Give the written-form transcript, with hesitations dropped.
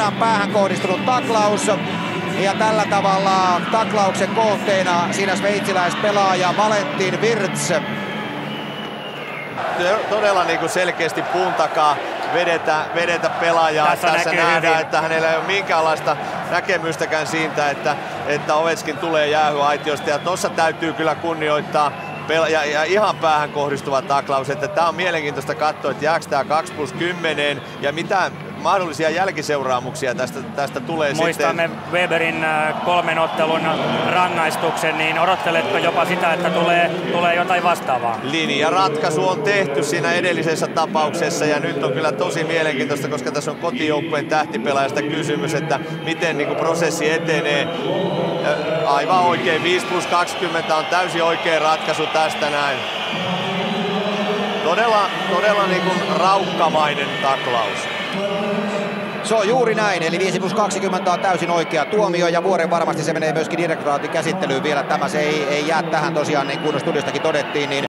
ihan päähän kohdistunut taklaus. Ja tällä tavalla taklauksen kohteena siinä sveitsiläispelaaja Valentin Wirtz. Todella niin kuin selkeästi puun takaa vedetä pelaajaa. Tässä nähdään, että hänellä ei ole minkäänlaista näkemystäkään siitä, että Ovechkin tulee jäähyaitiosta. Ja tuossa täytyy kyllä kunnioittaa ja ihan päähän kohdistuva taklaus. Että tämä on mielenkiintoista katsoa, että jääkö tämä 2+10 ja mitä mahdollisia jälkiseuraamuksia tästä tulee. Muistamme sitten Weberin 3 ottelun rangaistuksen, niin odotteletko jopa sitä, että tulee jotain vastaavaa? Linjaratkaisu on tehty siinä edellisessä tapauksessa ja nyt on kyllä tosi mielenkiintoista, koska tässä on kotijoukkueen tähtipelaajasta kysymys, että miten niin kuin prosessi etenee. Aivan oikein, 5+20 on täysin oikea ratkaisu tästä näin. Todella niin kuin raukkamainen taklaus. Se on juuri näin, eli 5+20 on täysin oikea tuomio ja vuoren varmasti se menee myöskin direktoraatin käsittelyyn vielä. Tämä se ei jää tähän tosiaan, niin kuin studiostakin todettiin. Niin